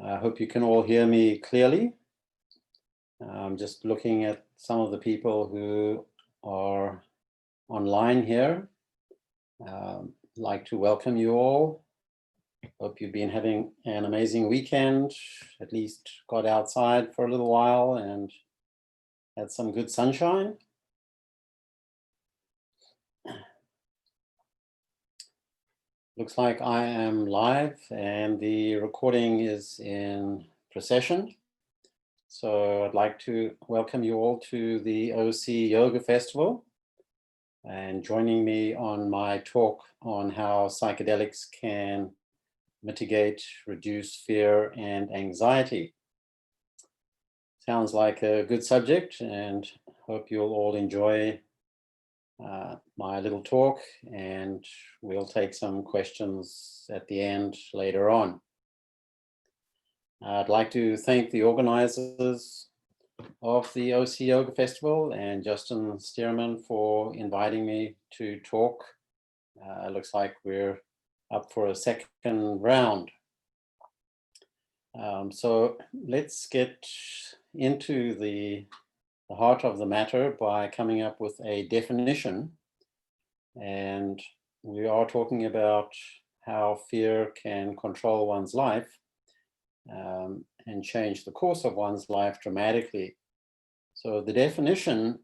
I hope you can all hear me clearly. I'm just looking at some of the people who are online here. Like to welcome you all. Hope you've been having an amazing weekend, at least got outside for a little while and had some good sunshine. Looks like I am live and the recording is in procession. So I'd like to welcome you all to the OC Yoga Festival and joining me on my talk on how psychedelics can mitigate, reduce fear and anxiety. Sounds like a good subject and hope you'll all enjoy my little talk, and we'll take some questions at the end later on. I'd like to thank the organizers of the OC Yoga Festival and Justin Stearman for inviting me to talk. Looks like we're up for a second round. So let's get into the heart of the matter by coming up with a definition. And we are talking about how fear can control one's life and change the course of one's life dramatically. So the definition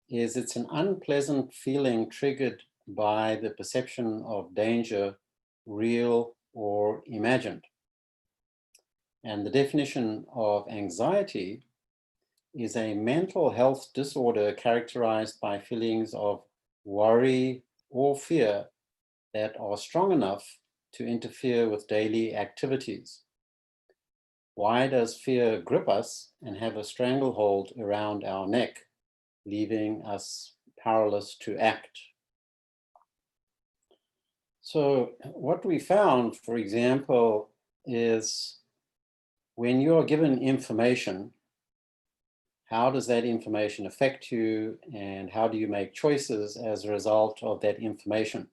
is it's an unpleasant feeling triggered by the perception of danger, real or imagined. And the definition of anxiety is a mental health disorder characterized by feelings of worry or fear that are strong enough to interfere with daily activities. Why does fear grip us and have a stranglehold around our neck, leaving us powerless to act? So what we found, for example, is when you're given information, how does that information affect you and how do you make choices as a result of that information?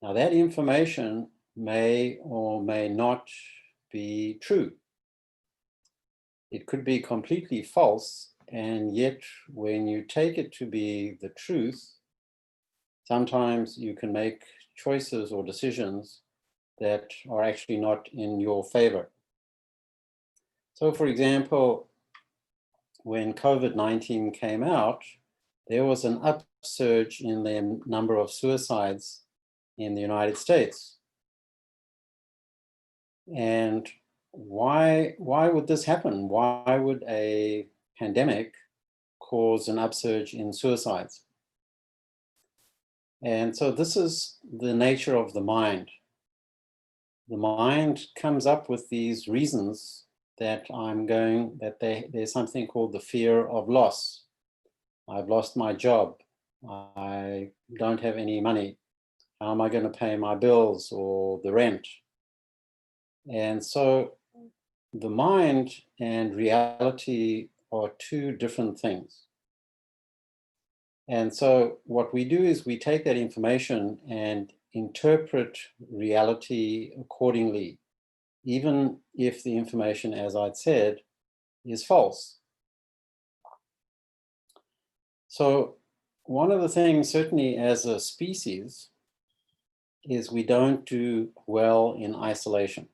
Now that information may or may not be true. It could be completely false, and yet when you take it to be the truth, sometimes you can make choices or decisions that are actually not in your favor. So for example, when COVID-19 came out, there was an upsurge in the number of suicides in the United States. And why would this happen? Why would a pandemic cause an upsurge in suicides? And so this is the nature of the mind. The mind comes up with these reasons that there's something called the fear of loss. I've lost my job. I don't have any money. How am I going to pay my bills or the rent? And so the mind and reality are two different things. And so what we do is we take that information and interpret reality accordingly, even if the information, as I'd said, is false. So one of the things, certainly as a species, is we don't do well in isolation.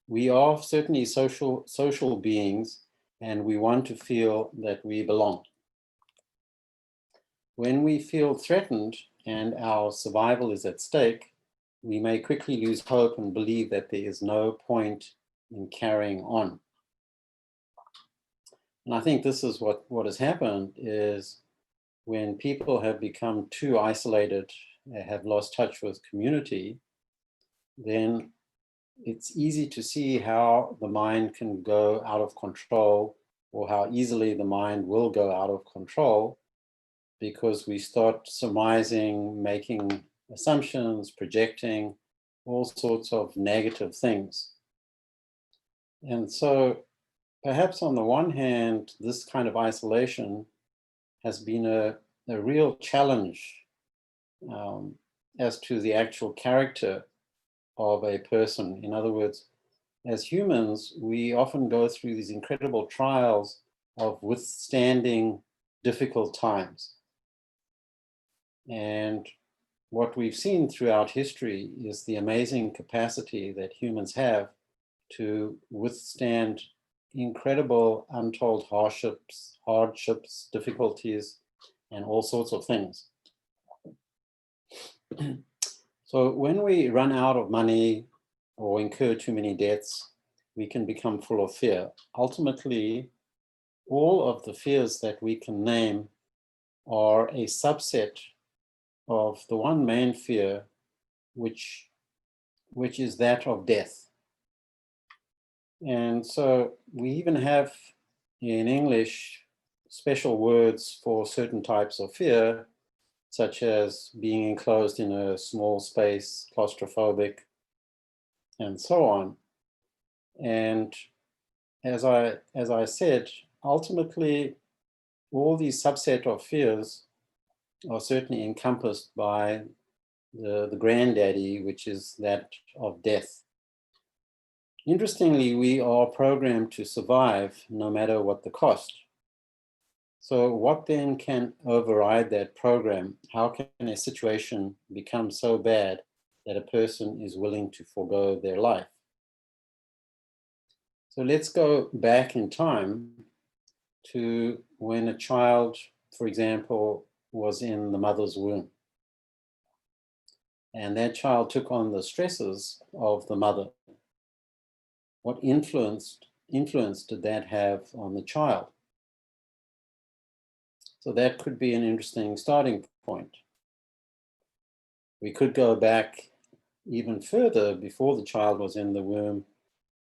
We are certainly social beings, and we want to feel that we belong. When we feel threatened and our survival is at stake, we may quickly lose hope and believe that there is no point in carrying on. And I think this is what has happened is when people have become too isolated, have lost touch with community, then it's easy to see how the mind can go out of control, or how easily the mind will go out of control, because we start surmising, making assumptions, projecting all sorts of negative things. And so perhaps on the one hand, this kind of isolation has been a real challenge as to the actual character of a person. In other words, as humans, we often go through these incredible trials of withstanding difficult times. And what we've seen throughout history is the amazing capacity that humans have to withstand incredible untold hardships, difficulties, and all sorts of things. So when we run out of money or incur too many debts, we can become full of fear. Ultimately, all of the fears that we can name are a subset of the one main fear, which is that of death. And so we even have in English special words for certain types of fear, such as being enclosed in a small space, claustrophobic, and so on. And as I said, ultimately, all these subset of fears are certainly encompassed by the granddaddy, which is that of death. Interestingly, we are programmed to survive no matter what the cost. So what then can override that program? How can a situation become so bad that a person is willing to forego their life? So let's go back in time to when a child, for example, was in the mother's womb. And that child took on the stresses of the mother. What influence did that have on the child? So that could be an interesting starting point. We could go back even further before the child was in the womb.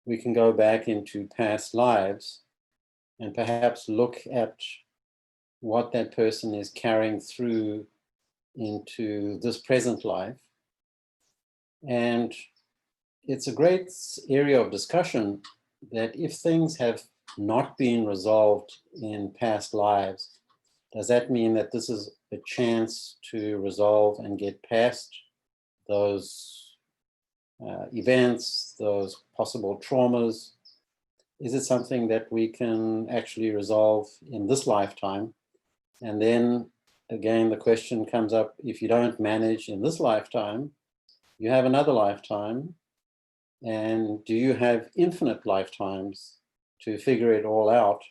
We can go back into past lives and perhaps look at what that person is carrying through into this present life. And it's a great area of discussion that if things have not been resolved in past lives, does that mean that this is a chance to resolve and get past those events, those possible traumas? Is it something that we can actually resolve in this lifetime? And then again, the question comes up, if you don't manage in this lifetime, you have another lifetime. And do you have infinite lifetimes to figure it all out?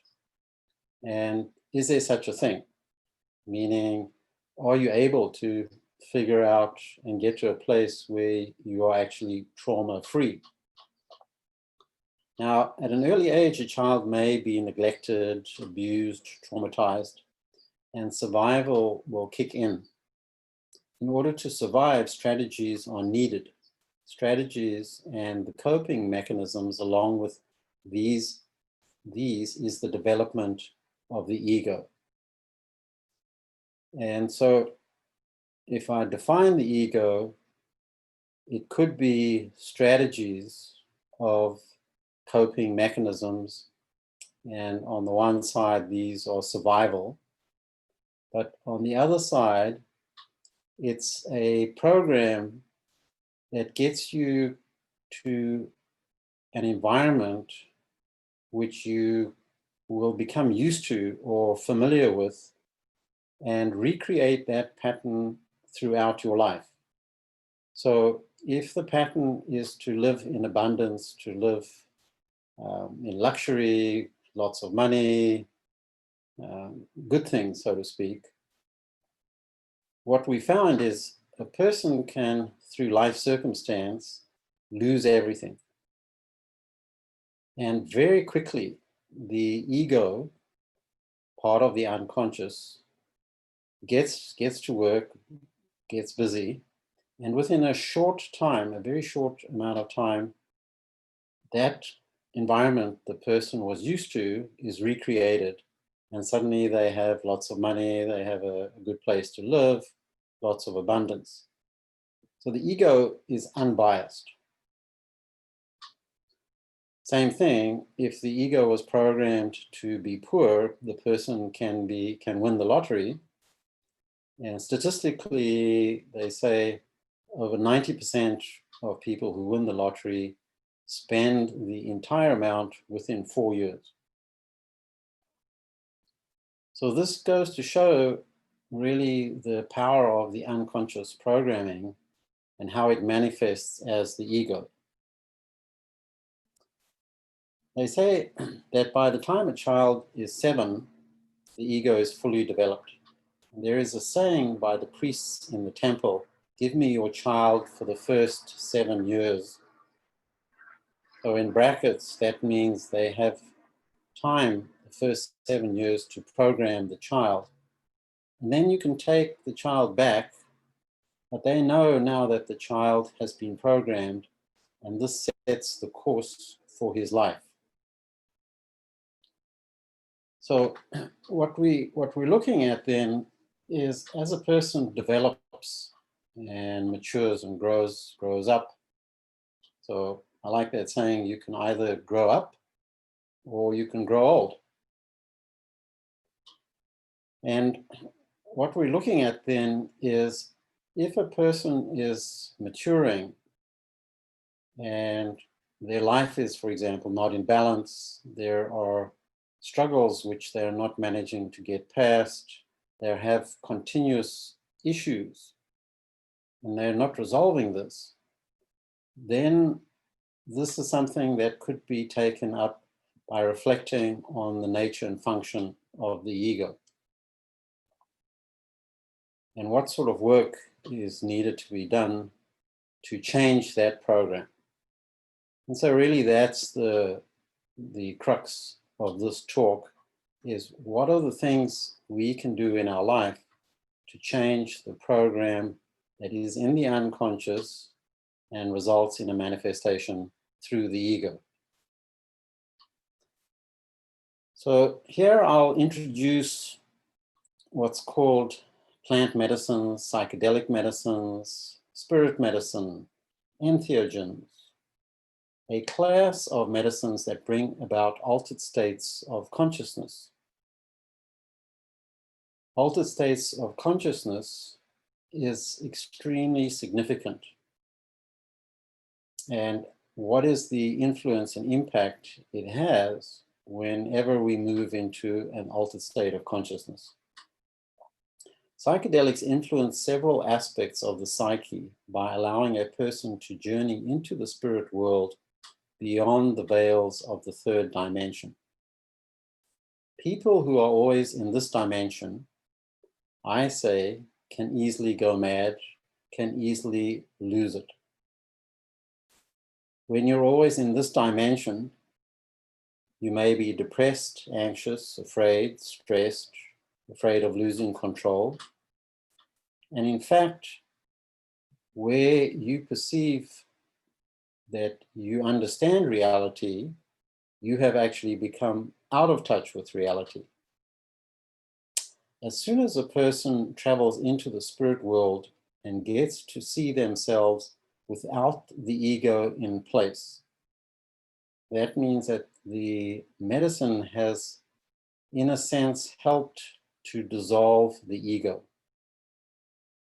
And is there such a thing? Meaning, are you able to figure out and get to a place where you are actually trauma-free? Now, at an early age, a child may be neglected, abused, traumatized, and survival will kick in. In order to survive, strategies are needed. Strategies and the coping mechanisms along with these is the development of the ego. And so if I define the ego, it could be strategies of coping mechanisms. And on the one side, these are survival. But on the other side, it's a program that gets you to an environment which you will become used to or familiar with and recreate that pattern throughout your life. So if the pattern is to live in abundance, to live in luxury, lots of money, good things, so to speak, what we found is a person can, through life circumstance, lose everything. And very quickly, the ego, part of the unconscious, gets to work, gets busy, and within a short time, a very short amount of time, that environment the person was used to is recreated, and suddenly they have lots of money, they have a good place to live, lots of abundance. So the ego is unbiased. Same thing, if the ego was programmed to be poor, the person can win the lottery. And statistically, they say over 90% of people who win the lottery spend the entire amount within 4 years. So this goes to show really the power of the unconscious programming and how it manifests as the ego. They say that by the time a child is 7, the ego is fully developed. And there is a saying by the priests in the temple, "Give me your child for the first 7 years." So in brackets, that means they have time, the first 7 years, to program the child. And then you can take the child back, but they know now that the child has been programmed, and this sets the course for his life. So what we're looking at then is, as a person develops and matures and grows up. So I like that saying, you can either grow up or you can grow old. And what we're looking at then is, if a person is maturing and their life is, for example, not in balance, there are struggles which they're not managing to get past, they have continuous issues, and they're not resolving this, then this is something that could be taken up by reflecting on the nature and function of the ego. And what sort of work is needed to be done to change that program. And so really that's the crux of this talk, is what are the things we can do in our life to change the program that is in the unconscious and results in a manifestation through the ego. So here I'll introduce what's called plant medicines, psychedelic medicines, spirit medicine, entheogens, a class of medicines that bring about altered states of consciousness. Altered states of consciousness is extremely significant. And what is the influence and impact it has whenever we move into an altered state of consciousness? Psychedelics influence several aspects of the psyche by allowing a person to journey into the spirit world beyond the veils of the third dimension. People who are always in this dimension, I say, can easily go mad, can easily lose it. When you're always in this dimension, you may be depressed, anxious, afraid, stressed, afraid of losing control. And in fact, where you perceive that you understand reality, you have actually become out of touch with reality. As soon as a person travels into the spirit world and gets to see themselves without the ego in place, that means that the medicine has, in a sense, helped to dissolve the ego.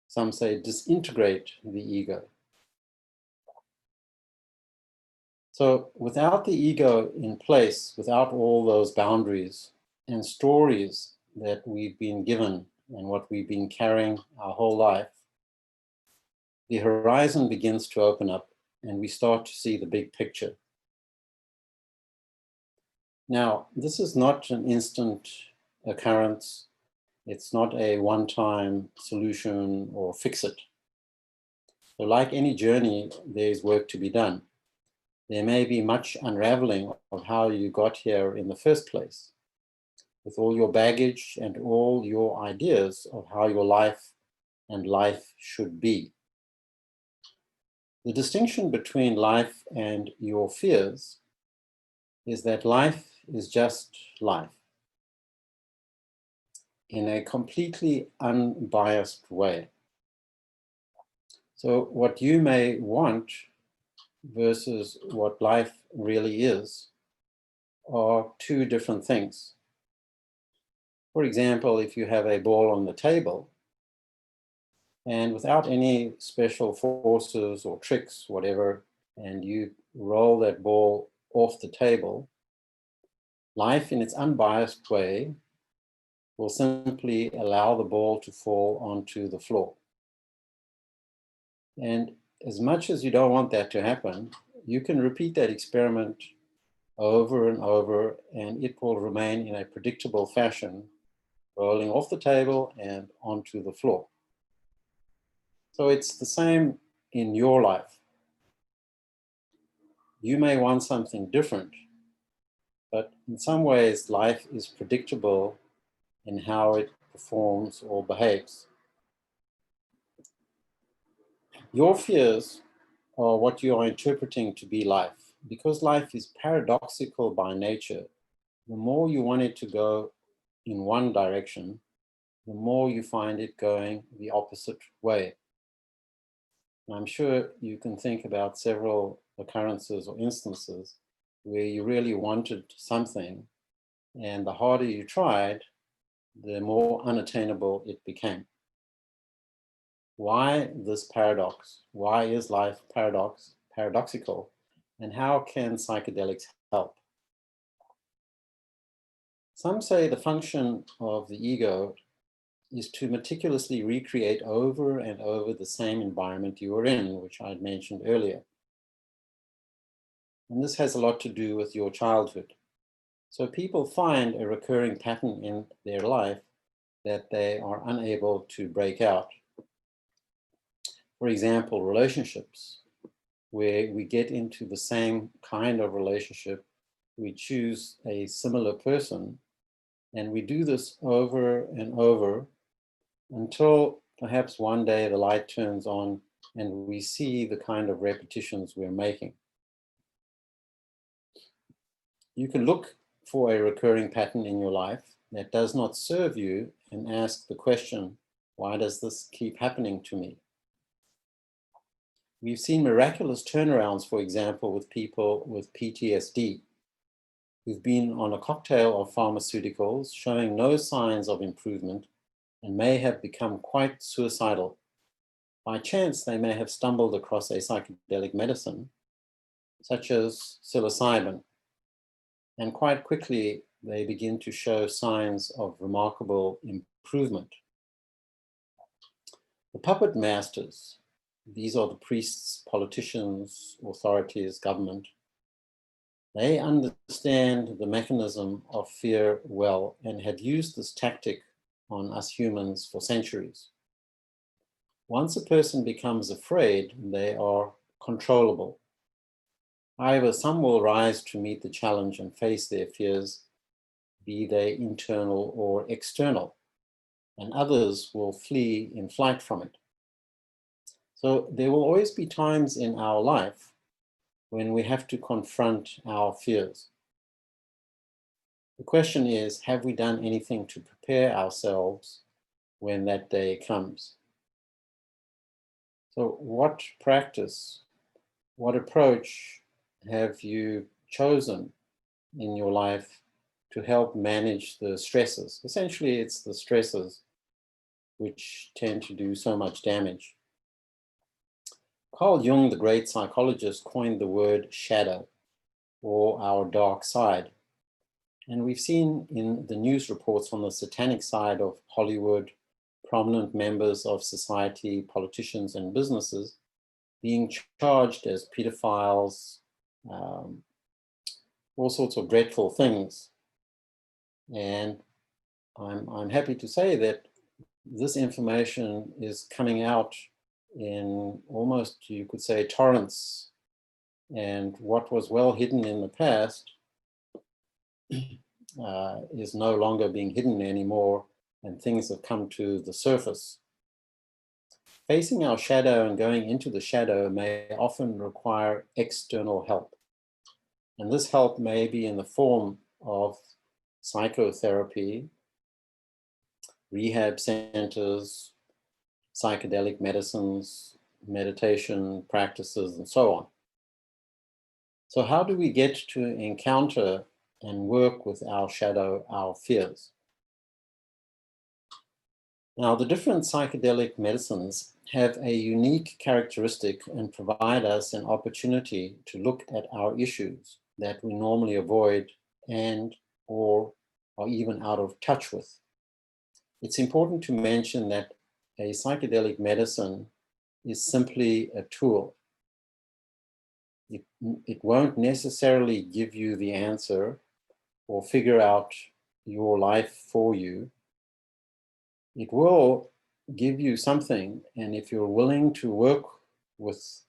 Some say disintegrate the ego. So without the ego in place, without all those boundaries and stories that we've been given and what we've been carrying our whole life, the horizon begins to open up and we start to see the big picture. Now, this is not an instant occurrence. It's not a one-time solution or fix it. So like any journey, there's work to be done. There may be much unraveling of how you got here in the first place, with all your baggage and all your ideas of how your life and life should be. The distinction between life and your fears is that life is just life in a completely unbiased way. So what you may want versus what life really is are two different things. For example, if you have a ball on the table, and without any special forces or tricks, whatever, and you roll that ball off the table, life in its unbiased way will simply allow the ball to fall onto the floor. And as much as you don't want that to happen, you can repeat that experiment over and over, and it will remain in a predictable fashion, rolling off the table and onto the floor. So it's the same in your life. You may want something different, but in some ways, life is predictable in how it performs or behaves. Your fears are what you are interpreting to be life. Because life is paradoxical by nature, the more you want it to go in one direction, the more you find it going the opposite way. And I'm sure you can think about several occurrences or instances where you really wanted something, and the harder you tried, the more unattainable it became. Why this paradox? Why is life paradoxical? And how can psychedelics help? Some say the function of the ego is to meticulously recreate over and over the same environment you were in, which I had mentioned earlier. And this has a lot to do with your childhood. So people find a recurring pattern in their life that they are unable to break out. For example, relationships, where we get into the same kind of relationship, we choose a similar person, and we do this over and over until perhaps one day the light turns on and we see the kind of repetitions we're making. You can look for a recurring pattern in your life that does not serve you and ask the question, why does this keep happening to me? We've seen miraculous turnarounds, for example, with people with PTSD who've been on a cocktail of pharmaceuticals showing no signs of improvement and may have become quite suicidal. By chance, they may have stumbled across a psychedelic medicine, such as psilocybin, and quite quickly they begin to show signs of remarkable improvement. The puppet masters, these are the priests, politicians, authorities, government, they understand the mechanism of fear well and have used this tactic on us humans for centuries. Once a person becomes afraid, they are controllable. However, some will rise to meet the challenge and face their fears, be they internal or external, and others will flee in flight from it. So there will always be times in our life when we have to confront our fears. The question is, have we done anything to prepare ourselves when that day comes? So what practice, what approach have you chosen in your life to help manage the stresses? Essentially, it's the stresses which tend to do so much damage. Carl Jung, the great psychologist, coined the word shadow, or our dark side. And we've seen in the news reports on the satanic side of Hollywood, prominent members of society, politicians and businesses being charged as pedophiles, all sorts of dreadful things. And I'm happy to say that this information is coming out in almost, you could say, torrents. And what was well hidden in the past is no longer being hidden anymore, and things have come to the surface. Facing our shadow and going into the shadow may often require external help. And this help may be in the form of psychotherapy, rehab centers, psychedelic medicines, meditation practices, and so on. So how do we get to encounter and work with our shadow, our fears? Now, the different psychedelic medicines have a unique characteristic and provide us an opportunity to look at our issues that we normally avoid and or are even out of touch with. It's important to mention that a psychedelic medicine is simply a tool. It won't necessarily give you the answer or figure out your life for you. It will give you something, and if you're willing to work with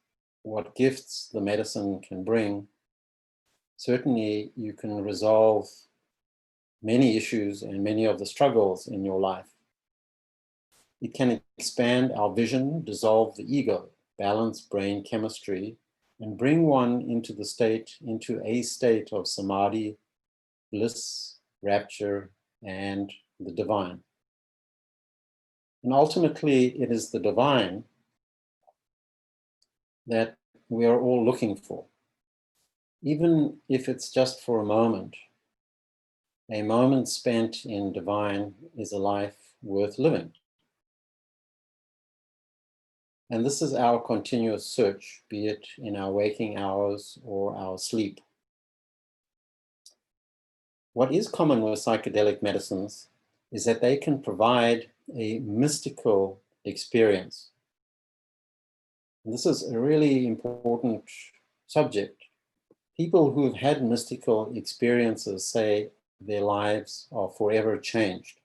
what gifts the medicine can bring, certainly you can resolve many issues and many of the struggles in your life. It can expand our vision, dissolve the ego, balance brain chemistry, and bring one into a state of samadhi, bliss, rapture, and the divine. And ultimately, it is the divine that we are all looking for. Even if it's just for a moment spent in divine is a life worth living. And this is our continuous search, be it in our waking hours or our sleep. What is common with psychedelic medicines is that they can provide a mystical experience. And this is a really important subject. People who have had mystical experiences say their lives are forever changed.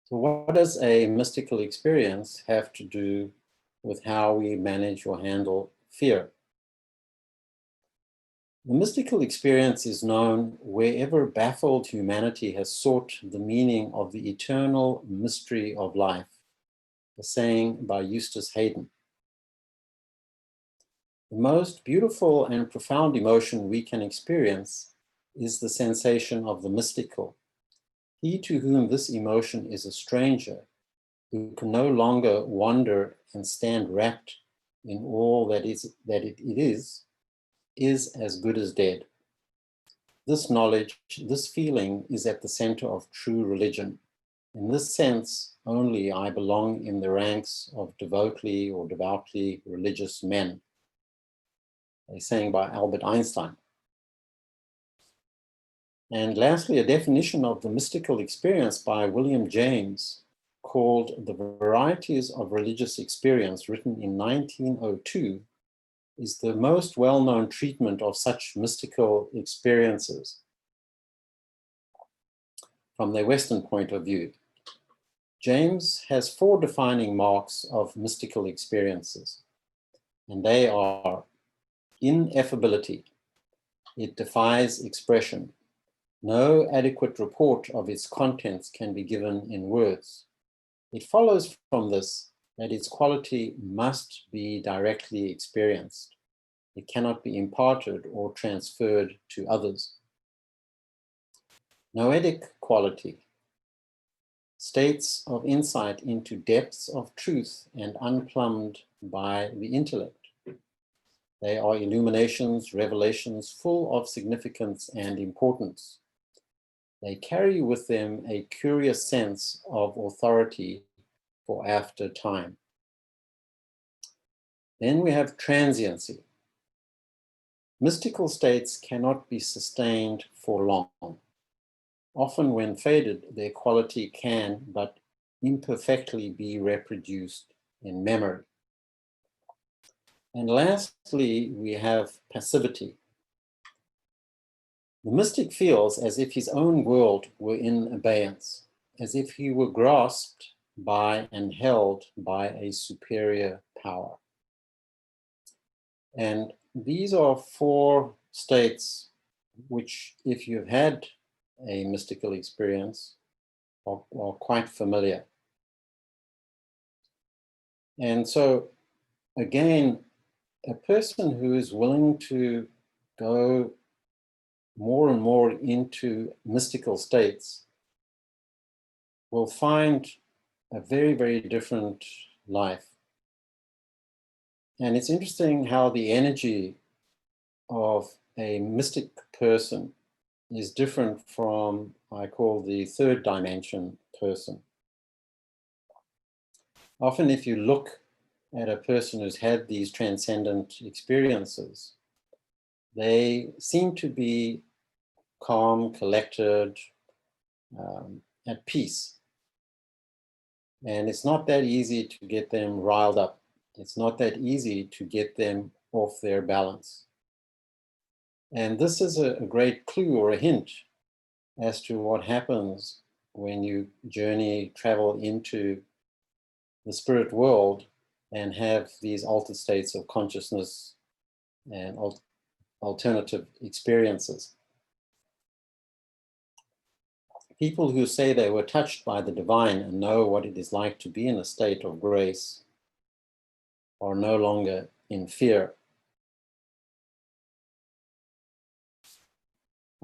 So what does a mystical experience have to do with how we manage or handle fear? The mystical experience is known wherever baffled humanity has sought the meaning of the eternal mystery of life, a saying by Eustace Hayden. The most beautiful and profound emotion we can experience is the sensation of the mystical. He to whom this emotion is a stranger, who can no longer wander and stand wrapped in all that it is as good as dead. This knowledge, this feeling is at the center of true religion. In this sense only I belong in the ranks of devoutly religious men. A saying by Albert Einstein. And lastly, a definition of the mystical experience by William James, called The Varieties of Religious Experience, written in 1902, is the most well-known treatment of such mystical experiences from the Western point of view. James has 4 defining marks of mystical experiences, and they are ineffability. It defies expression. No adequate report of its contents can be given in words. It follows from this that its quality must be directly experienced. It cannot be imparted or transferred to others. Noetic quality. States of insight into depths of truth and unplumbed by the intellect. They are illuminations, revelations full of significance and importance. They carry with them a curious sense of authority for after time. Then we have transiency. Mystical states cannot be sustained for long. Often when faded, their quality can but imperfectly be reproduced in memory. And lastly, we have passivity. The mystic feels as if his own world were in abeyance, as if he were grasped by and held by a superior power. And these are 4 states which, if you've had a mystical experience, are quite familiar. And so, again, a person who is willing to go more and more into mystical states will find a very, very different life. And it's interesting how the energy of a mystic person is different from, I call, the 3rd dimension person. Often if you look at a person who's had these transcendent experiences, they seem to be calm, collected, at peace. And it's not that easy to get them riled up. It's not that easy to get them off their balance. And this is a great clue or a hint as to what happens when you travel into the spirit world and have these altered states of consciousness and alternative experiences. People who say they were touched by the divine and know what it is like to be in a state of grace are no longer in fear.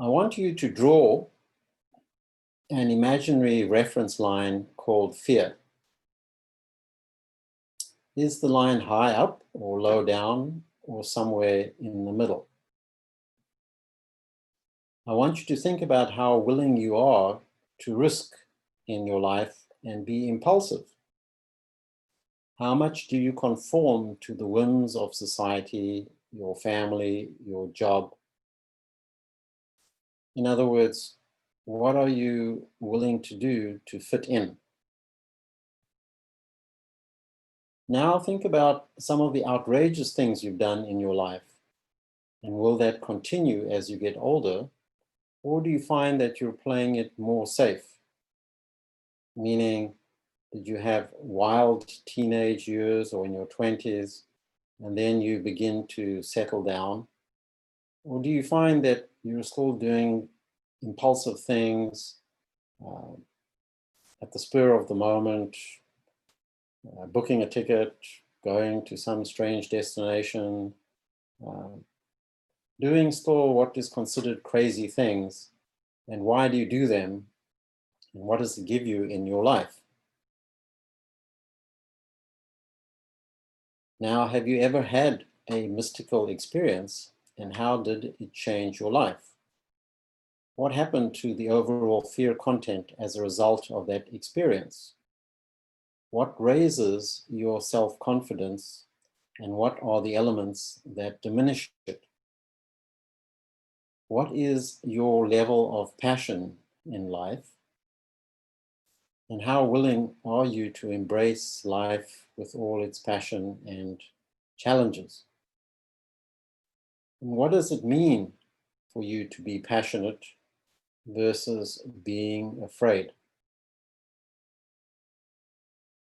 I want you to draw an imaginary reference line called fear. Is the line high up or low down or somewhere in the middle? I want you to think about how willing you are to risk in your life and be impulsive. How much do you conform to the whims of society, your family, your job? In other words, what are you willing to do to fit in? Now think about some of the outrageous things you've done in your life. And will that continue as you get older? Or do you find that you're playing it more safe? Meaning, did you have wild teenage years or in your 20s, and then you begin to settle down? Or do you find that you're still doing impulsive things at the spur of the moment, booking a ticket, going to some strange destination, doing still what is considered crazy things? And why do you do them? And what does it give you in your life? Now, have you ever had a mystical experience, and how did it change your life? What happened to the overall fear content as a result of that experience? What raises your self-confidence, and what are the elements that diminish it? What is your level of passion in life? And how willing are you to embrace life with all its passion and challenges? And what does it mean for you to be passionate versus being afraid?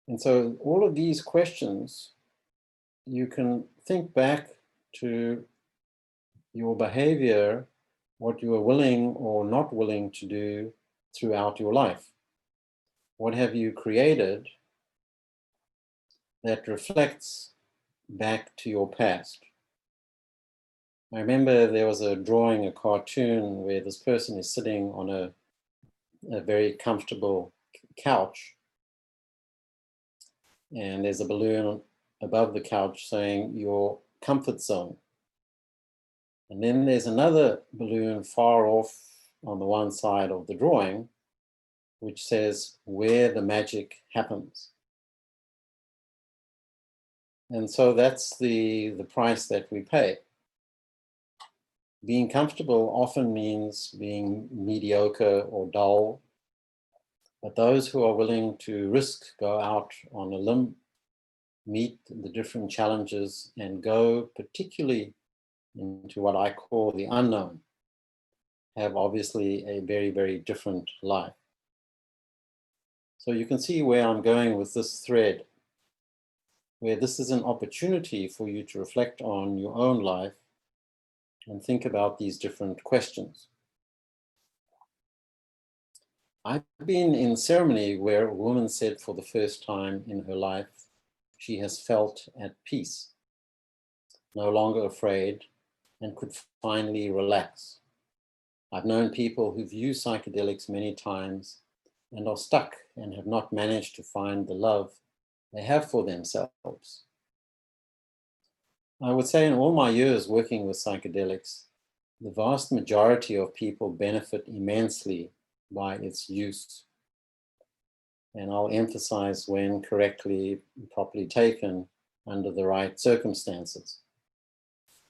And so all of these questions, you can think back to your behavior, what you are willing or not willing to do throughout your life. What have you created that reflects back to your past? I remember there was a drawing, a cartoon, where this person is sitting on a very comfortable couch, and there's a balloon above the couch saying your comfort zone. And then there's another balloon far off on the one side of the drawing, which says where the magic happens. And so that's the price that we pay. Being comfortable often means being mediocre or dull, but those who are willing to risk, go out on a limb, meet the different challenges, and go particularly into what I call the unknown, have obviously a very, very different life. So you can see where I'm going with this thread, where this is an opportunity for you to reflect on your own life and think about these different questions. I've been in ceremony where a woman said for the first time in her life, she has felt at peace, no longer afraid, and could finally relax. I've known people who've used psychedelics many times and are stuck and have not managed to find the love they have for themselves. I would say in all my years working with psychedelics, the vast majority of people benefit immensely by its use. and I'll emphasize when correctly, properly taken under the right circumstances.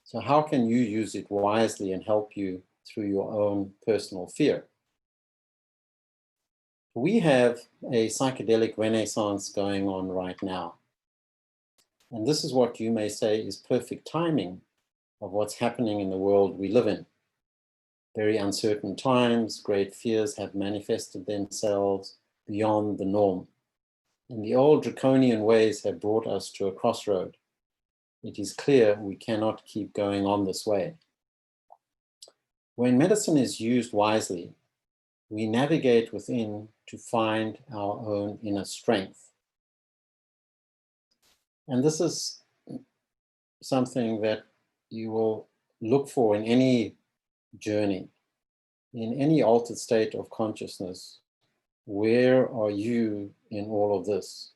So how can you use it wisely and help you through your own personal fear? We have a psychedelic renaissance going on right now. And this is what you may say is perfect timing of what's happening in the world we live in. Very uncertain times, great fears have manifested themselves beyond the norm. And the old draconian ways have brought us to a crossroad. It is clear we cannot keep going on this way. When medicine is used wisely, we navigate within to find our own inner strength. And this is something that you will look for in any journey, in any altered state of consciousness. Where are you in all of this?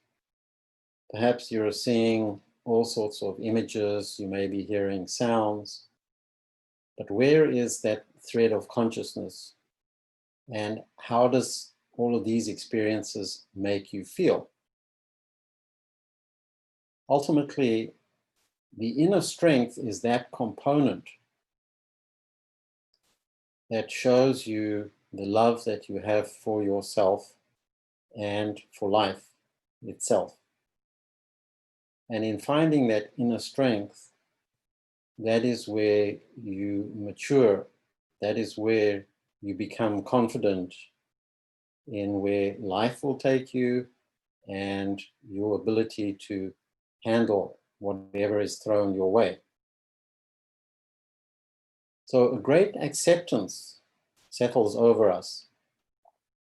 Perhaps you're seeing all sorts of images, you may be hearing sounds, but where is that thread of consciousness? And how does all of these experiences make you feel? Ultimately, the inner strength is that component that shows you the love that you have for yourself and for life itself. And in finding that inner strength, that is where you mature. That is where you become confident in where life will take you and your ability to handle whatever is thrown your way. So a great acceptance settles over us,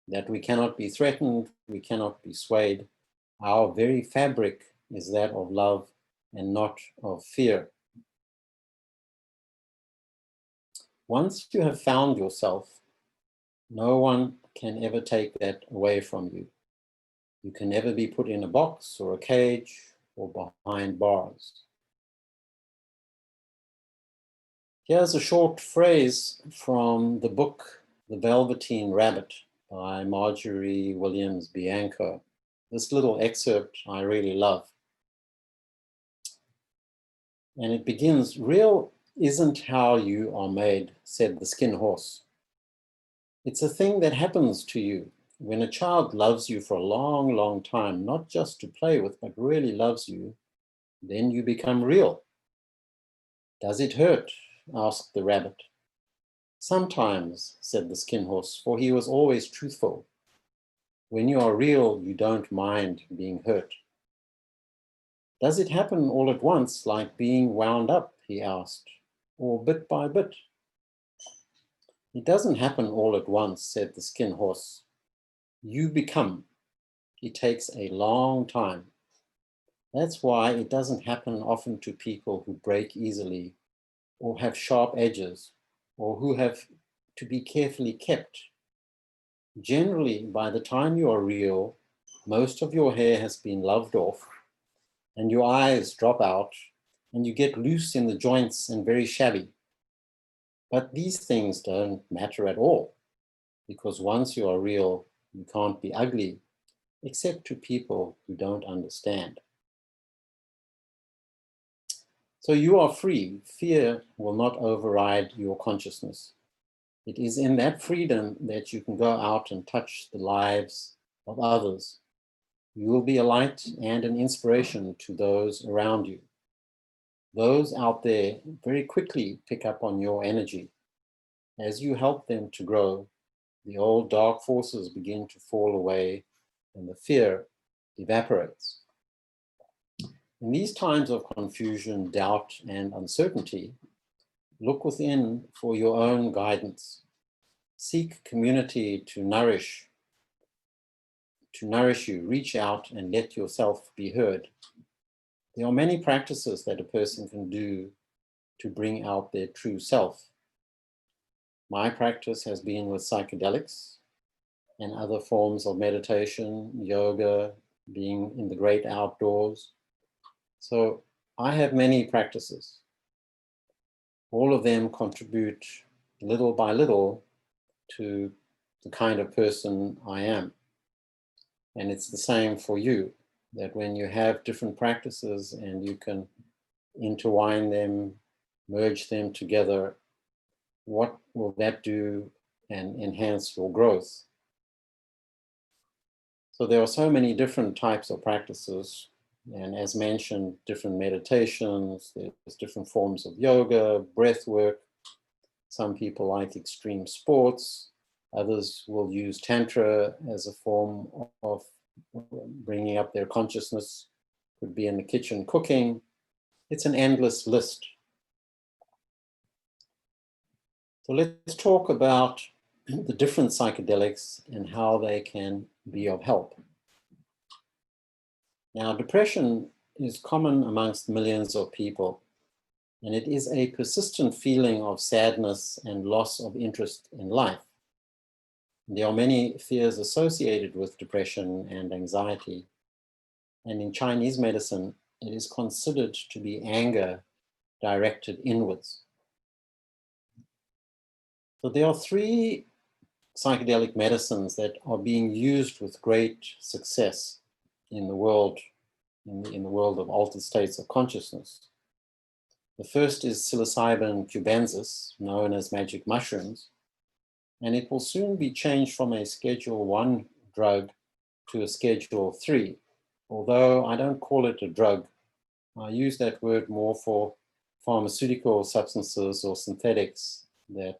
that we cannot be threatened, we cannot be swayed. Our very fabric is that of love and not of fear. Once you have found yourself, no one can ever take that away from you. You can never be put in a box or a cage or behind bars. Here's a short phrase from the book, The Velveteen Rabbit by Marjorie Williams Bianco. This little excerpt I really love. And it begins, "Real isn't how you are made," said the skin horse. "It's a thing that happens to you when a child loves you for a long, long time, not just to play with, but really loves you, then you become real." "Does it hurt?" asked the rabbit. "Sometimes," said the skin horse, for he was always truthful. "When you are real, you don't mind being hurt." "Does it happen all at once, like being wound up?" he asked, "or bit by bit?" "It doesn't happen all at once," said the skin horse. "You become. It takes a long time. That's why it doesn't happen often to people who break easily, or have sharp edges, or who have to be carefully kept. Generally, by the time you are real, most of your hair has been loved off, and your eyes drop out, and you get loose in the joints and very shabby. But these things don't matter at all, because once you are real, you can't be ugly, except to people who don't understand. So you are free. Fear will not override your consciousness. It is in that freedom that you can go out and touch the lives of others. You will be a light and an inspiration to those around you. Those out there very quickly pick up on your energy. As you help them to grow, the old dark forces begin to fall away and the fear evaporates. In these times of confusion, doubt, and uncertainty, look within for your own guidance. Seek community to nourish you. Reach out and let yourself be heard. There are many practices that a person can do to bring out their true self. My practice has been with psychedelics and other forms of meditation, yoga, being in the great outdoors. So I have many practices. All of them contribute little by little to the kind of person I am. And it's the same for you, that when you have different practices and you can intertwine them, merge them together, what will that do and enhance your growth? So there are so many different types of practices. And as mentioned, different meditations, there's different forms of yoga, breath work. Some people like extreme sports. Others will use Tantra as a form of bringing up their consciousness. Could be in the kitchen cooking. It's an endless list. So let's talk about the different psychedelics and how they can be of help. Now, depression is common amongst millions of people, and it is a persistent feeling of sadness and loss of interest in life. There are many fears associated with depression and anxiety, and in Chinese medicine, it is considered to be anger directed inwards. So there are three psychedelic medicines that are being used with great success in the world, in the world of altered states of consciousness. The first is psilocybin cubensis, known as magic mushrooms, and it will soon be changed from a Schedule 1 drug to a Schedule 3. Although I don't call it a drug, I use that word more for pharmaceutical substances or synthetics that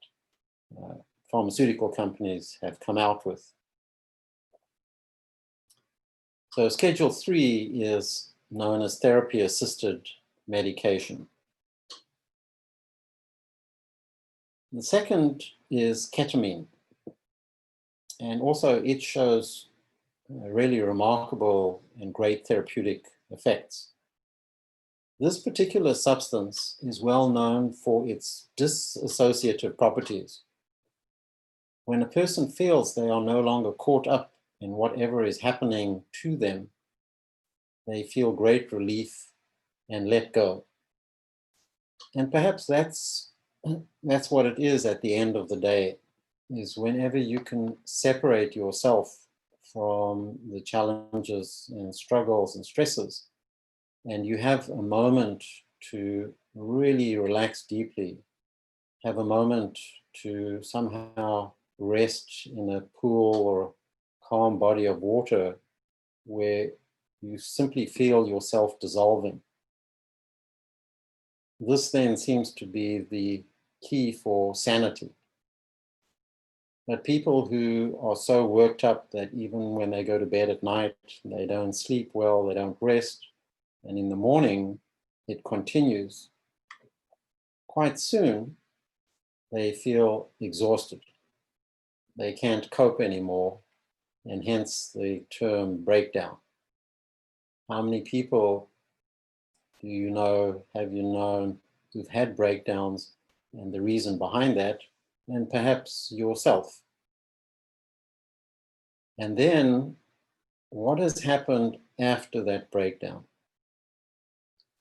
pharmaceutical companies have come out with. So Schedule 3 is known as therapy-assisted medication. The second is ketamine, and also it shows really remarkable and great therapeutic effects. This particular substance is well known for its dissociative properties. When a person feels they are no longer caught up in whatever is happening to them, they feel great relief and let go. And perhaps that's what it is at the end of the day, is whenever you can separate yourself from the challenges and struggles and stresses, and you have a moment to really relax deeply, have a moment to somehow rest in a pool or calm body of water where you simply feel yourself dissolving. This then seems to be the key for sanity. But people who are so worked up that even when they go to bed at night, they don't sleep well, they don't rest, and in the morning it continues, quite soon they feel exhausted. They can't cope anymore, and hence the term breakdown. How many people do you know, have you known, who've had breakdowns, and the reason behind that, and perhaps yourself? And then what has happened after that breakdown?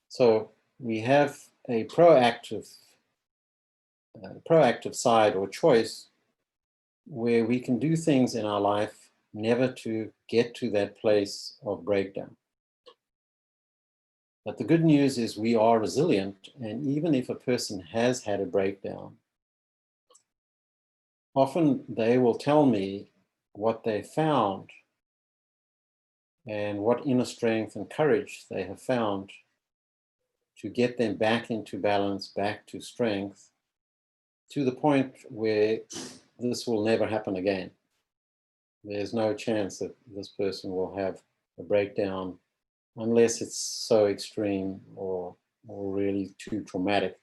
So we have a proactive side or choice where we can do things in our life never to get to that place of breakdown. But the good news is we are resilient, and even if a person has had a breakdown, often they will tell me what they found and what inner strength and courage they have found to get them back into balance, back to strength, to the point where this will never happen again. There's no chance that this person will have a breakdown unless it's so extreme or really too traumatic.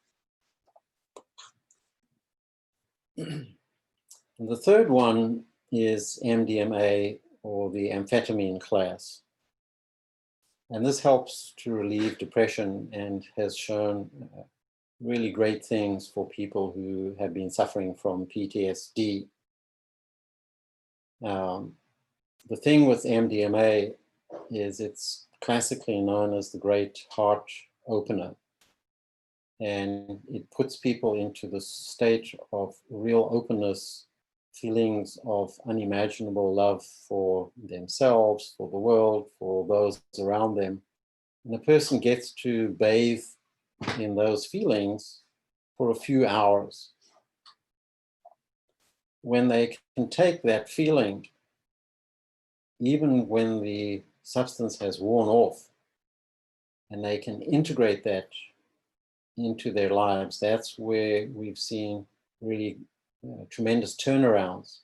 And the third one is MDMA, or the amphetamine class. And this helps to relieve depression and has shown really great things for people who have been suffering from PTSD. The thing with MDMA is it's classically known as the great heart opener. And it puts people into the state of real openness feelings of unimaginable love for themselves, for the world, for those around them. And the person gets to bathe in those feelings for a few hours. When they can take that feeling, even when the substance has worn off, and they can integrate that into their lives, that's where we've seen really tremendous turnarounds.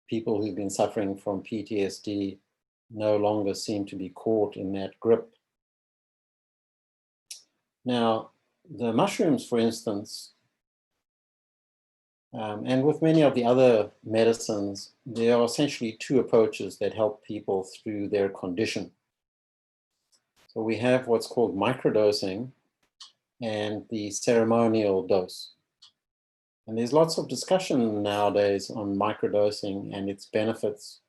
People who've been suffering from PTSD no longer seem to be caught in that grip. Now, the mushrooms, for instance, and with many of the other medicines, there are essentially two approaches that help people through their condition. So we have what's called microdosing and the ceremonial dose. And there's lots of discussion nowadays on microdosing and its benefits.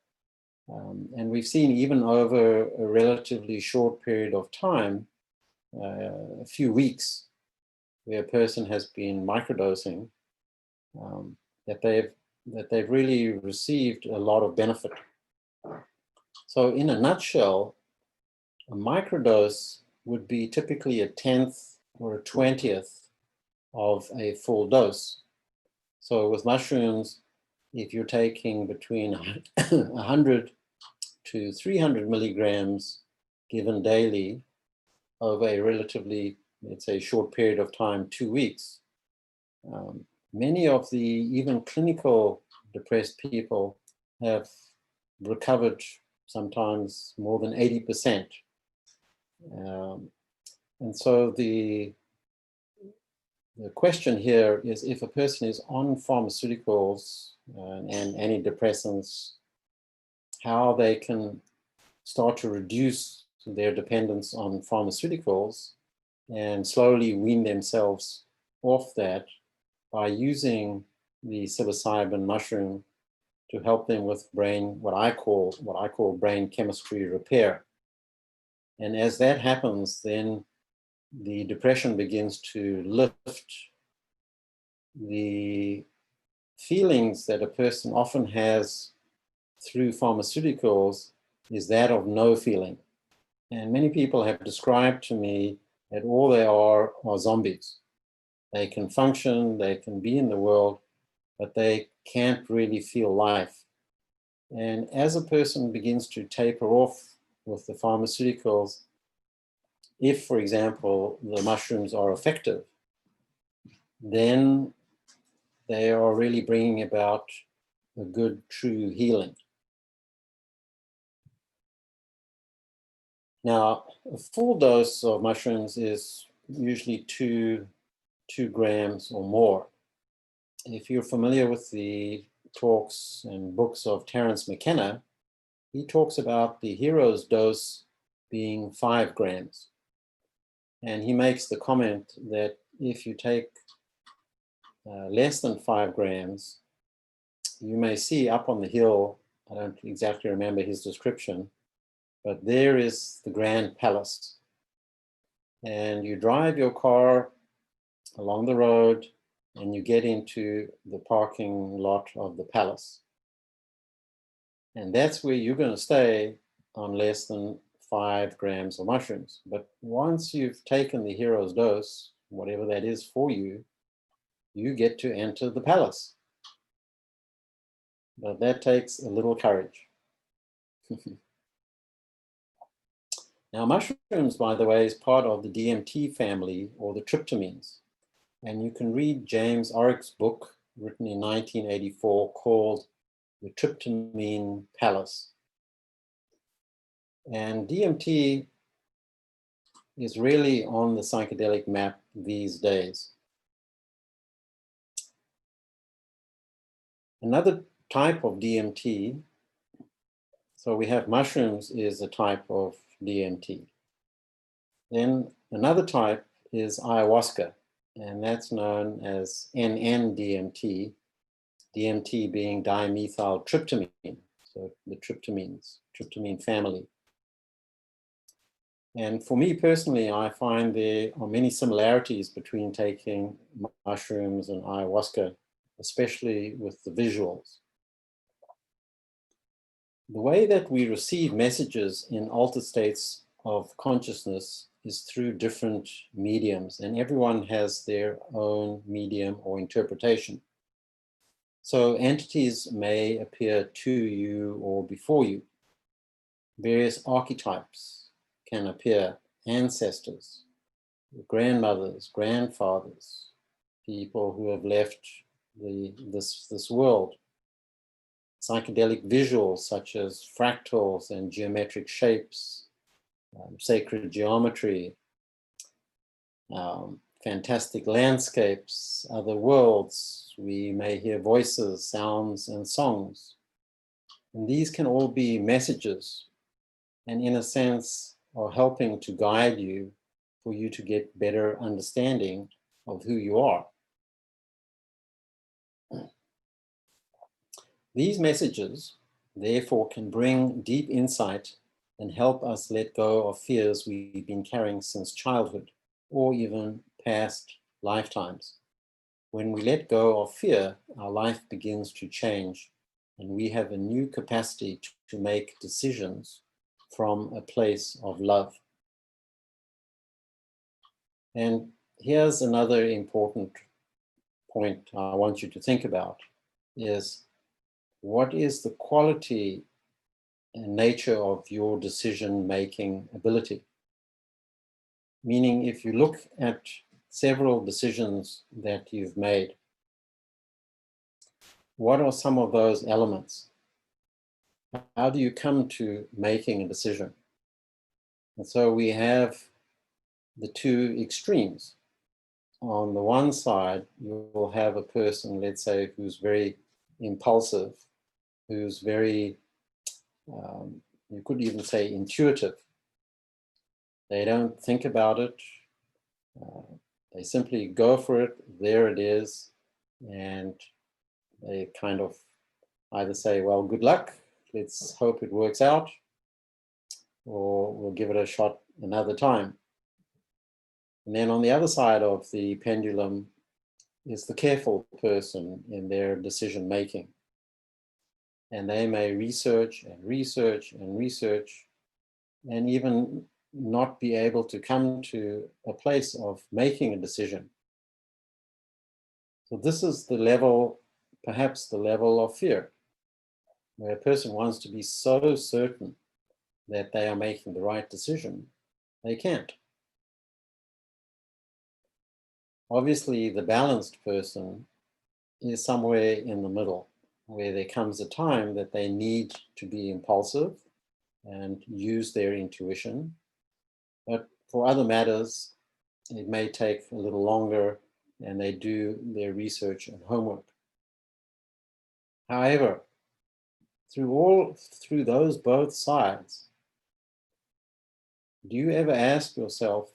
And we've seen even over a relatively short period of time, a few weeks, where a person has been microdosing, that they've really received a lot of benefit. So in a nutshell, a microdose would be typically a 10th or a 20th of a full dose. So with mushrooms, if you're taking between 100 to 300 milligrams given daily over a relatively, let's say, short period of time, 2 weeks, many of the even clinical depressed people have recovered sometimes more than 80%. And so the question here is, if a person is on pharmaceuticals and antidepressants, how they can start to reduce their dependence on pharmaceuticals and slowly wean themselves off that by using the psilocybin mushroom to help them with brain, what I call brain chemistry repair. And as that happens, then the depression begins to lift. The feelings that a person often has through pharmaceuticals is that of no feeling. And many people have described to me that all they are zombies. They can function, they can be in the world, but they can't really feel life. And as a person begins to taper off with the pharmaceuticals, if, for example, the mushrooms are effective, then they are really bringing about a good, true healing. Now, a full dose of mushrooms is usually two grams or more. If you're familiar with the talks and books of Terence McKenna, he talks about the hero's dose being 5 grams. And he makes the comment that if you take less than 5 grams, you may see up on the hill, I don't exactly remember his description, but there is the Grand Palace. And you drive your car along the road and you get into the parking lot of the palace. And that's where you're going to stay on less than 5 grams of mushrooms. But once you've taken the hero's dose, whatever that is for you, you get to enter the palace. But that takes a little courage. Now, mushrooms, by the way, is part of the DMT family, or the tryptamines. And you can read James Orick's book, written in 1984, called The Tryptamine Palace. And DMT is really on the psychedelic map these days. Another type of DMT, so we have mushrooms is a type of DMT. Then another type is ayahuasca, and that's known as NN-DMT, DMT being dimethyltryptamine, so the tryptamine family. And for me personally, I find there are many similarities between taking mushrooms and ayahuasca, especially with the visuals. The way that we receive messages in altered states of consciousness is through different mediums, and everyone has their own medium or interpretation. So entities may appear to you or before you. Various archetypes can appear, ancestors, grandmothers, grandfathers, people who have left this world. Psychedelic visuals such as fractals and geometric shapes, sacred geometry, fantastic landscapes, other worlds. We may hear voices, sounds, and songs. And these can all be messages, and in a sense are helping to guide you for you to get better understanding of who you are. These messages, therefore, can bring deep insight and help us let go of fears we've been carrying since childhood or even past lifetimes. When we let go of fear, our life begins to change and we have a new capacity to make decisions from a place of love. And here's another important point I want you to think about is, what is the quality and nature of your decision-making ability? Meaning, if you look at several decisions that you've made, what are some of those elements? How do you come to making a decision? And so we have the two extremes. On the one side, you will have a person, let's say, who's very impulsive, who's very, you could even say intuitive. They don't think about it. They simply go for it. There it is. And they kind of either say, well, good luck. Let's hope it works out. Or we'll give it a shot another time. And then on the other side of the pendulum is the careful person in their decision making. And they may research and research and research and even not be able to come to a place of making a decision. So this is the level, perhaps the level of fear, where a person wants to be so certain that they are making the right decision, they can't. Obviously, the balanced person is somewhere in the middle, where there comes a time that they need to be impulsive and use their intuition. But for other matters, it may take a little longer and they do their research and homework. However, through those both sides, do you ever ask yourself,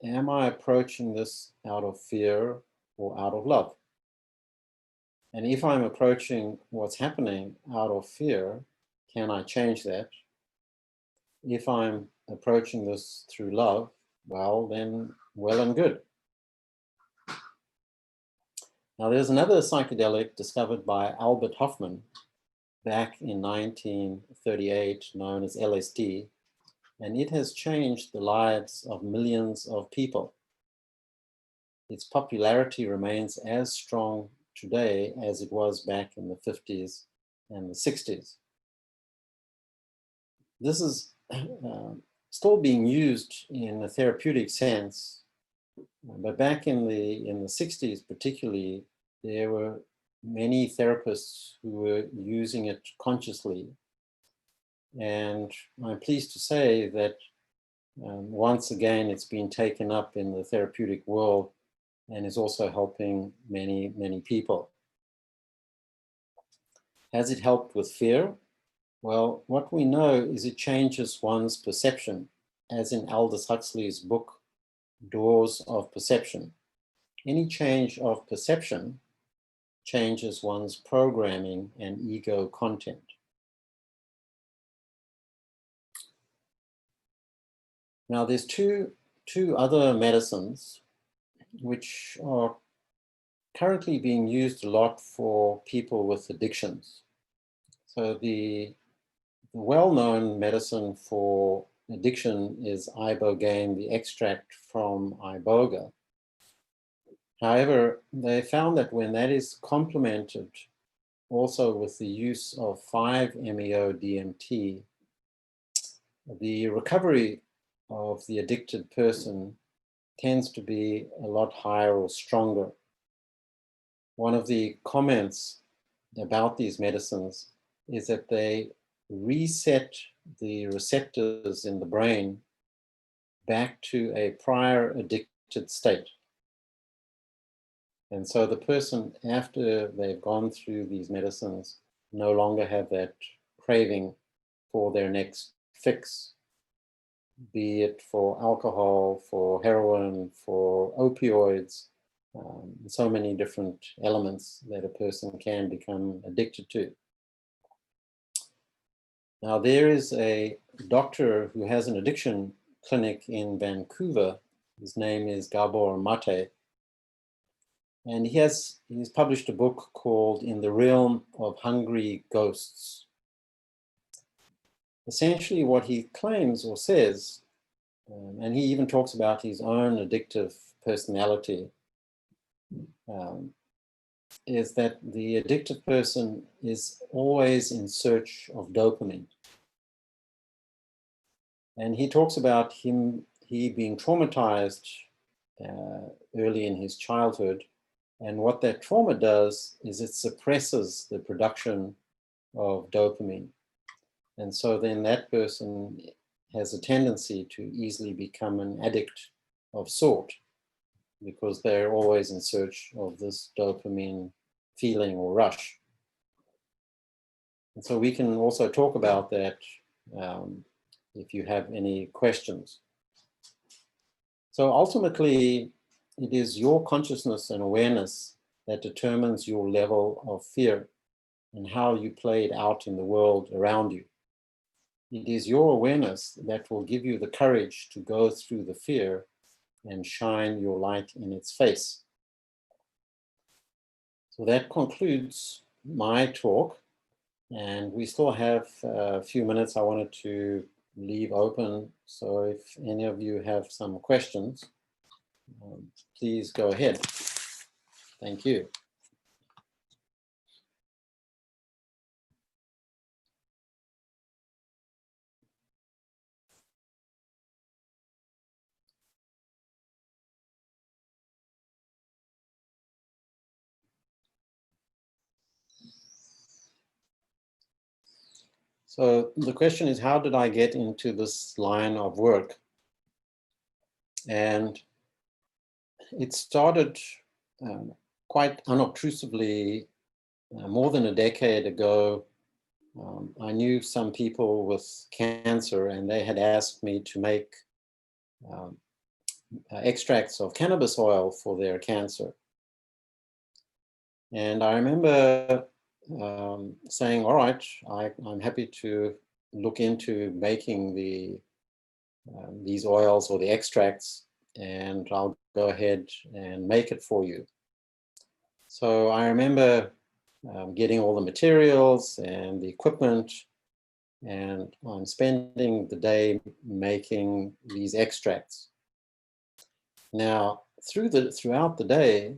am I approaching this out of fear or out of love? And if I'm approaching what's happening out of fear, can I change that? If I'm approaching this through love, well, then well and good. Now, there's another psychedelic discovered by Albert Hofmann back in 1938, known as LSD, and it has changed the lives of millions of people. Its popularity remains as strong today as it was back in the 50s and the 60s. This is still being used in a therapeutic sense, but back in the 60s particularly, there were many therapists who were using it consciously. And I'm pleased to say that once again, it's been taken up in the therapeutic world and is also helping many, many people. Has it helped with fear? Well, what we know is it changes one's perception, as in Aldous Huxley's book, Doors of Perception. Any change of perception changes one's programming and ego content. Now, there's two other medicines which are currently being used a lot for people with addictions. So the the well-known medicine for addiction is ibogaine, the extract from iboga. However, they found that when that is complemented also with the use of 5-MeO-DMT, the recovery of the addicted person tends to be a lot higher or stronger. One of the comments about these medicines is that they reset the receptors in the brain back to a prior addicted state. And so the person, after they've gone through these medicines, no longer have that craving for their next fix, be it for alcohol, for heroin, for opioids, so many different elements that a person can become addicted to. Now, there is a doctor who has an addiction clinic in Vancouver. His name is Gabor Mate. And he's published a book called In the Realm of Hungry Ghosts. Essentially what he claims or says, and he even talks about his own addictive personality, is that the addicted person is always in search of dopamine. And he talks about he being traumatized early in his childhood. And what that trauma does is it suppresses the production of dopamine. And so then that person has a tendency to easily become an addict of sort, because they're always in search of this dopamine feeling or rush. And so we can also talk about that if you have any questions. So ultimately, it is your consciousness and awareness that determines your level of fear and how you play it out in the world around you. It is your awareness that will give you the courage to go through the fear and shine your light in its face. So that concludes my talk, and we still have a few minutes I wanted to leave open. So if any of you have some questions, please go ahead. Thank you. So the question is, how did I get into this line of work? And it started quite unobtrusively more than a decade ago. I knew some people with cancer, and they had asked me to make extracts of cannabis oil for their cancer. And I remember saying, all right, I'm happy to look into making these oils or the extracts, and I'll go ahead and make it for you. So I remember getting all the materials and the equipment, and I'm spending the day making these extracts. Now, throughout the day,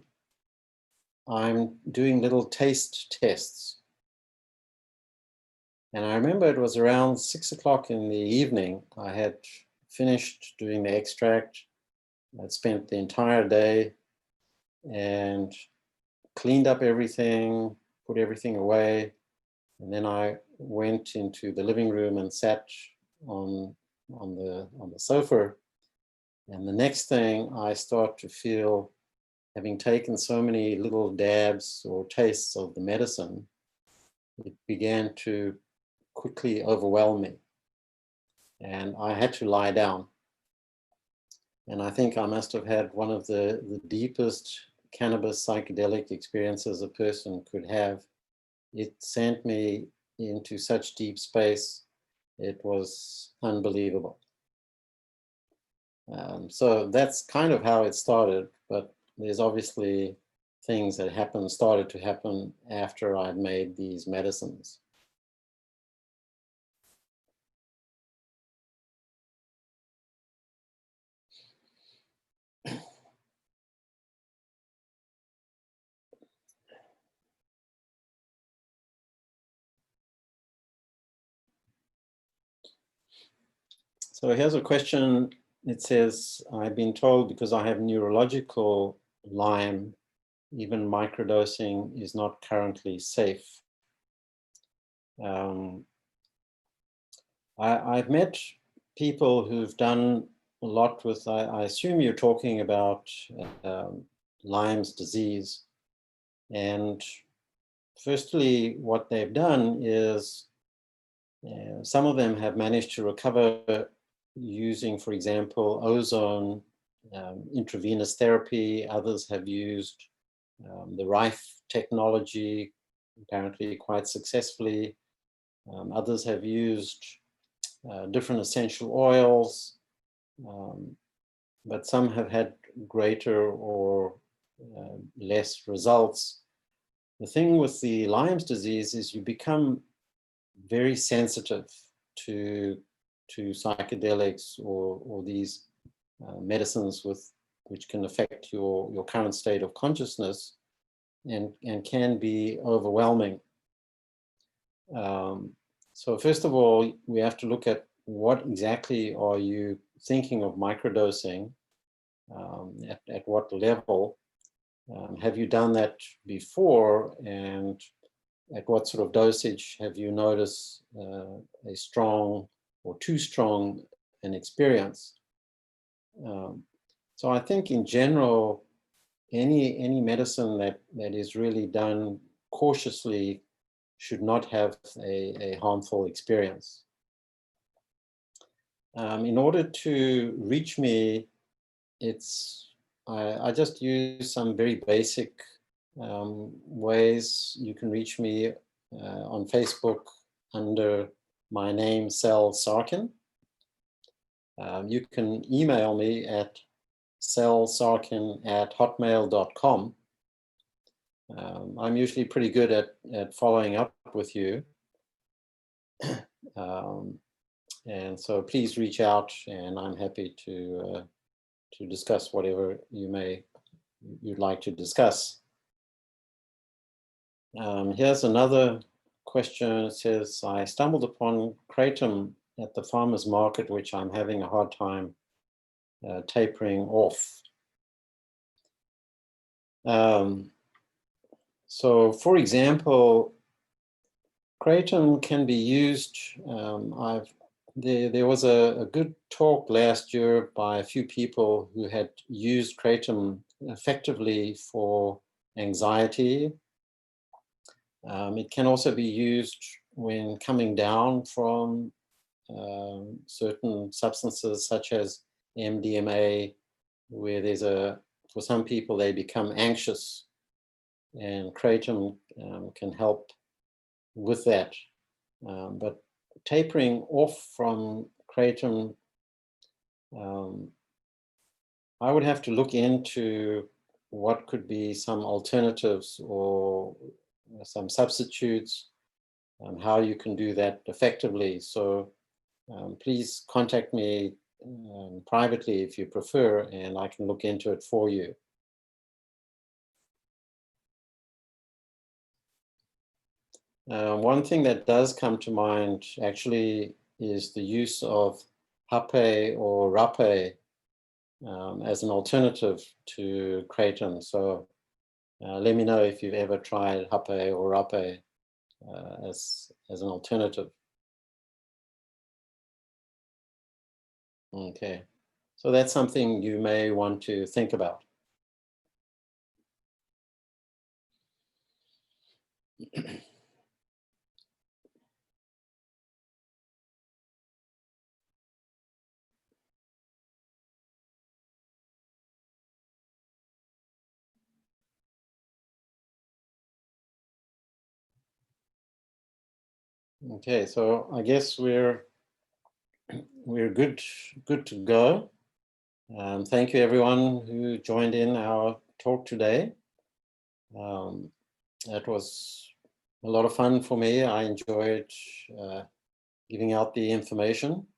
I'm doing little taste tests. And I remember it was around 6 o'clock in the evening. I had finished doing the extract. I'd spent the entire day and cleaned up everything, put everything away. And then I went into the living room and sat on the sofa. And the next thing, I start to feel, having taken so many little dabs or tastes of the medicine, it began to quickly overwhelm me. And I had to lie down. And I think I must have had one of the deepest cannabis psychedelic experiences a person could have. It sent me into such deep space. It was unbelievable. So that's kind of how it started, but there's obviously things that started to happen after I'd made these medicines. So here's a question. It says, I've been told because I have neurological Lyme, even microdosing is not currently safe. I've met people who've done a lot with, I assume you're talking about Lyme's disease. And firstly, what they've done is some of them have managed to recover using, for example, ozone intravenous therapy. Others have used the Rife technology, apparently quite successfully. Others have used different essential oils, but some have had greater or less results. The thing with the Lyme's disease is you become very sensitive to psychedelics or these medicines which can affect your current state of consciousness and can be overwhelming. So first of all, we have to look at what exactly are you thinking of microdosing, at what level. Have you done that before, and at what sort of dosage have you noticed a strong or too strong an experience? So I think in general, any medicine that is really done cautiously should not have a harmful experience. In order to reach me, I just use some very basic ways. You can reach me on Facebook under my name, Sel Sarkin. You can email me at cellsarkin@hotmail.com. I'm usually pretty good at following up with you. And so please reach out, and I'm happy to discuss whatever you'd like to discuss. Here's another question. It says, I stumbled upon kratom at the farmer's market, which I'm having a hard time tapering off. So for example, kratom can be used. There was a good talk last year by a few people who had used kratom effectively for anxiety. It can also be used when coming down from certain substances such as MDMA, where for some people they become anxious, and kratom can help with that. But tapering off from kratom, I would have to look into what could be some alternatives or some substitutes, how you can do that effectively. So please contact me privately if you prefer, and I can look into it for you. One thing that does come to mind actually is the use of hape or rape as an alternative to kratom. So let me know if you've ever tried hape or rape as an alternative. Okay, so that's something you may want to think about. Okay, so I guess we're good to go. Thank you everyone who joined in our talk today. That was a lot of fun for me. I enjoyed giving out the information,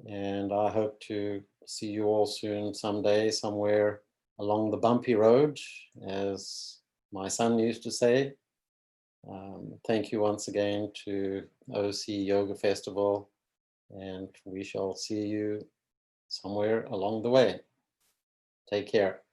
and I hope to see you all soon someday, somewhere along the bumpy road, as my son used to say. Thank you once again to OC Yoga Festival and we shall see you somewhere along the way. Take care.